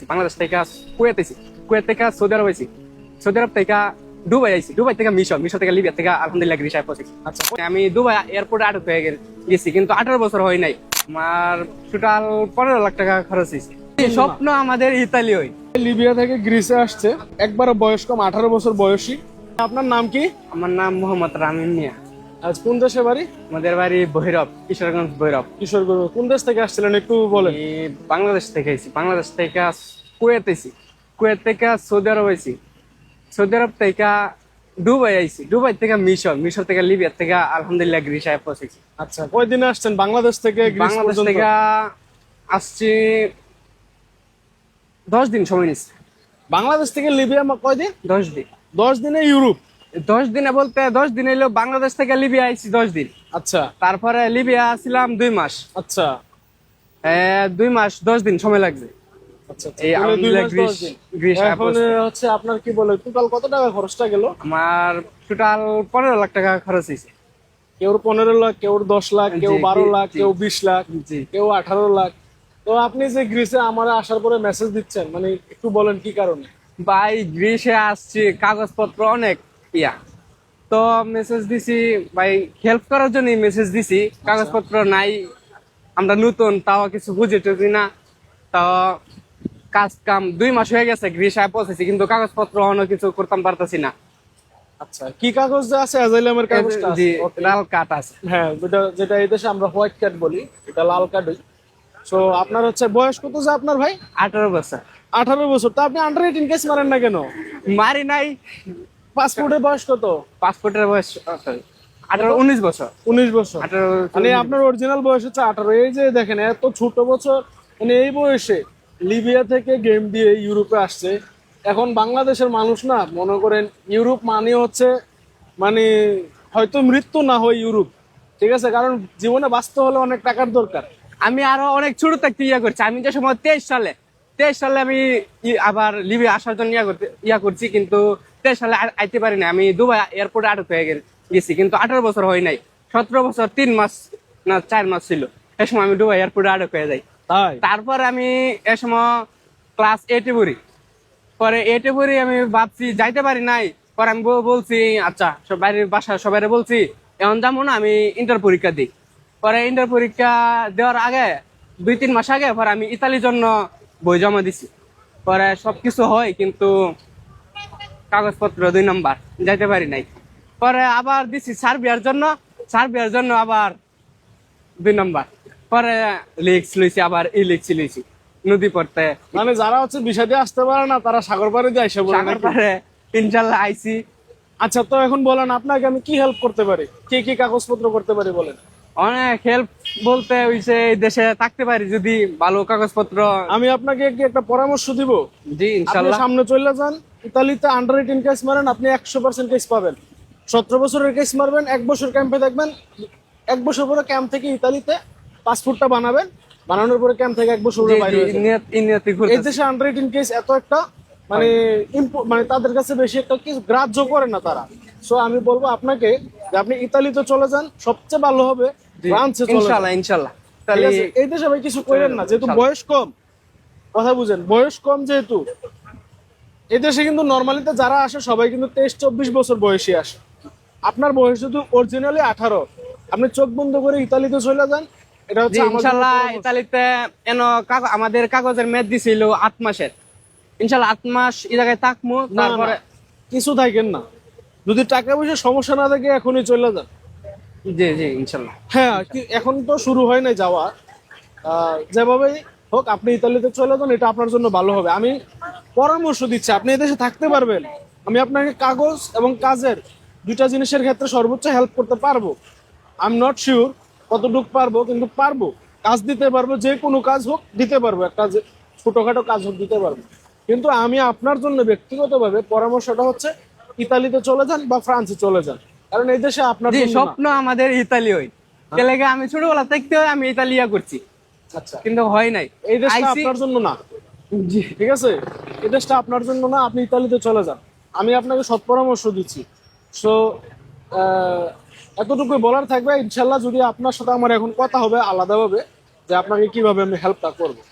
বাংলাদেশ থেকে কুয়েত আইছি, কুয়েত থেকে সৌদি আরব আইছি, সৌদি আরব থেকে দুবাই আইছি, দুবাই থেকে মিশর, মিশর থেকে লিবিয়া থেকে আলহামদুলিল্লাহ গ্রিসায় পৌঁছেছি। আচ্ছা, আমি দুবাই এয়ারপোর্টে আটক হয়ে গেছি, কিন্তু 18 বছর হয় নাই। আমার টোটাল 15 লাখ টাকা খরচ হয়েছে। স্বপ্ন আমাদের ইতালি হই। লিবিয়া থেকে গ্রিসে আসছে, একবার বয়স কম, 18 বছর বয়সী। আপনার নাম কি? আমার নাম মোহাম্মদ রামিন মিয়া। আজ কোন দেশে বাড়ি? আমাদের বাড়ি ভৈরব, কিশোরগঞ্জ ভৈরব। কিশোরগঞ্জ। কোন দেশ থেকে আসছিলেন একটু বলেন। বাংলাদেশ থেকে আইছি, বাংলাদেশ থেকে কুয়েত আইছি, কুয়েত থেকে সৌদি আরব আইছি, সৌদি আরব থেকে দুবাই আইছি, দুবাই থেকে মিশর, মিশর থেকে লিবিয়া থেকে আলহামদুলিল্লাহ গ্রিসায় পৌঁছেছি। আচ্ছা, কয়দিনে আসছেন বাংলাদেশ থেকে গ্রিস বাংলাদেশ পর্যন্ত? থেকে আসছি 10 দিন সময় নিচ্ছে। বাংলাদেশ থেকে লিবিয়া কয়দিন? 10 দিন। 10 দিনে ইউরোপ? 10 দিনে বলতে 10 দিন এলো, বাংলাদেশ থেকে লিবিয়া আইছি 10 দিন। আচ্ছা তারপরে লিবিয়া ছিলাম 2 মাস। আচ্ছা 2 মাস 10 দিন সময় লাগছে। আচ্ছা। এই তাহলে 2 আলহামদুলিল্লাহ মাস 10 দিন। গ্রিস এখন হচ্ছে আপনার কি বলে টোটাল কত টাকা খরচটা গেল? আমার টোটাল 15 লাখ টাকা খরচ হয়েছে। কেউ 15 লাখ, কেউ 10 লাখ, কেউ জি, 12 লাখ, জি। কেউ 20 লাখ, জি। কেউ 18 লাখ। তো আপনি যে গ্রিসে আমার আসার পরে মেসেজ দিচ্ছেন, মানে একটু বলেন কি কারণে? ভাই গ্রিসে আসছি, কাগজপত্র অনেক ইয়া, তো মেসেজ দিছি ভাই হেল্প করার জন্য মেসেজ দিছি। কাগজপত্র নাই, আমরা নতুন, তাও কিছু বুঝে টুঝি না, তাও কাজ কাম 2 মাস হয়ে গেছে গ্রিসায় পৌঁছেছি, কিন্তু কাগজপত্র অন্য কিছু করতাম পারতাছি না। আচ্ছা, কি কাগজ যে আছে? অ্যাজাইলামের কাগজটা আছে? জি, Okay. লাল কার্ড আছে। হ্যাঁ, যেটা এই দেশে আমরা হোয়াইট কার্ড বলি, এটা লাল কার্ডই। সো আপনার হচ্ছে বয়স কত যে আপনার ভাই? 18 বছর। 18 বছর। তো আপনি আন্ডার 18 কেস মারেন না কেন? মারি নাই। পাসপোর্টের বয়স কত? পাসপোর্টের বয়স 19 বছর। 19 বছর। 18 মানে আপনার অরিজিনাল বয়স হচ্ছে 18। এই যে দেখেন এত ছোট বছর, মানে এই বয়সে লিবিয়া থেকে গেম দিয়ে ইউরোপে আসছে। এখন বাংলাদেশের মানুষ না মনে করেন ইউরোপ মানে হচ্ছে মানে হয়তো মৃত্যু না হয় ইউরোপ, ঠিক আছে? কারণ জীবনে বাঁচতে হলে অনেক টাকার দরকার। আমি আরো অনেক ছোট থাকতে করছি। আমি যে সময় 23 সালে আমি আবার লিবিয়া আসার জন্য করছি, কিন্তু 23 সালে আইতে পারি না। আমি দুবাই এয়ারপোর্টে আটক হয়ে গেছি, কিন্তু 18 বছর হয় নাই। 17 বছর 3 মাস না 4 মাস ছিল, এ সময় আমি দুবাই এয়ারপোর্টে আটক হয়ে যাই। তাই? তারপর আমি এ সময় ক্লাস 8-এ পড়ি। পরে 8-এ পড়ি, আমি ভাবছি যাইতে পারি নাই। পরে আমি বলছি আচ্ছা, বাড়ির বাসা সবাই বলছি এখন যাবো না, আমি ইন্টার পরীক্ষা দিই। পরে ইন্টার পরীক্ষা দেওয়ার আগে 2-3 মাস আগে পরে আমি ইতালির জন্য বই জমা দিছি। পরে সবকিছু হয়, কিন্তু কাগজপত্র 2 নাম্বার, যাইতে পারি নাই। পরে আবার দিছি সার্বিয়ার জন্য, সার্বিয়ার জন্য আবার 2 নাম্বার। পরে লিখস লইছি, আবার লিখছি লইছি নদী পড়তে। মানে যারা হচ্ছে ভিসা দিয়ে আসতে পারে না তারা সাগর পাড়ে দিয়ে আইসা বলে নাকি? পরে ইনশাল্লাহ আইছি। আচ্ছা, তো এখন বলেন আপনাকে আমি কি হেল্প করতে পারি, কি কি কাগজপত্র করতে পারি বলেন। অনেক হেল্প বলতে হইছে দেশে থাকতে পারি যদি ভালো কাগজপত্র। আমি আপনাকে কি একটা পরামর্শ দিব? জি আপনি ইনশাল্লাহ। সামনে চলে যান, ইতালিতে আন্ডার 18 কেস মারেন, আপনি 100% কেস পাবেন। 17 বছরের কেস মারবেন, 1 বছর ক্যাম্পে থাকবেন, 1 বছর পরে ক্যাম্প থেকে ইতালিতে পাসপোর্টটা বানাবেন, বানানোর পরে ক্যাম্প থেকে 1 বছর পরে বাইরে হয়ে যাবেন। এই দেশে আন্ডার 18 কেস এত একটা মানে মানে তাদের কাছে বেশি একটা কিছু গ্রাহ্য করে না তারা। সো আমি বলবো আপনাকে যে আপনি ইতালিতে চলে যান, সবচেয়ে ভালো হবে ফ্রান্সে চলে যান। ইনশাল্লাহ ইনশাল্লাহ। ঠিক তাহলে আছে? এই দেশে ভাই কিছু করেন না, যেহেতু বয়স কম, কথা বুঝেন, বয়স কম যেহেতু। এই দেশে কিন্তু নর্মালিতে যারা আসে সবাই কিন্তু 23-24 বছর বয়সী আসে। আপনার বয়স যদি অরিজিনালি 18, আপনি চোখ বন্ধ করে ইতালিতে চলে যান। এটা হচ্ছে আমাদের ইনশাল্লাহ পরামর্শ। ইতালিতে আমাদের কাগজের মেয়াদ দিছিল 8 মাসের। ইনশাল্লাহ 8 মাস এই জায়গায় থাকবো। না, না, তারপরে কিছু থাকেন না, যদি টাকা পয়সা সমস্যা না থাকে এখনই চলে যান। জি জি ইনশাল্লাহ। হ্যাঁ, এখন তো শুরু হয় নাই যাওয়া। যেভাবেই হোক আপনি ইতালিতে চলে যান, এটা আপনার জন্য ভালো হবে। আমি পরামর্শ দিচ্ছি, আপনি এদেশে থাকতে পারবেন। আমি আপনাকে কাগজ এবং কাজের 2টা জিনিসের ক্ষেত্রে সর্বোচ্চ হেল্প করতে পারবো। আই এম নট শিওর কতটুকু পারবো, কিন্তু পারবো। কাজ দিতে পারবো, যে কোনো কাজ হোক দিতে পারবো, একটা ছোটখাটো কাজ হোক দিতে পারবো। কিন্তু আমি আপনার জন্য ব্যক্তিগতভাবে পরামর্শটা হচ্ছে ইতালিতে চলে যান বা ফ্রান্সে চলে যান, কারণ এই দেশে আপনার জি জন্য না। স্বপ্ন আমাদের ইতালি হই। তেলেগে আমি ছোটবেলা থাকতে হয় আমি ইতালিয়া করছি, আচ্ছা, কিন্তু হয় নাই। এই দেশটা আইছি। আপনার জন্য না, জি ঠিক আছে? এই দেশটা আপনার জন্য না, আপনি ইতালিতে চলে যান। আমি আপনাকে সৎ পরামর্শ দিচ্ছি। সো এতটুকু বলার থাকবে। ইনশাল্লাহ যদি আপনার সাথে আমার এখন কথা হবে আলাদাভাবে যে আপনাকে কিভাবে আমি হেল্পটা করবো।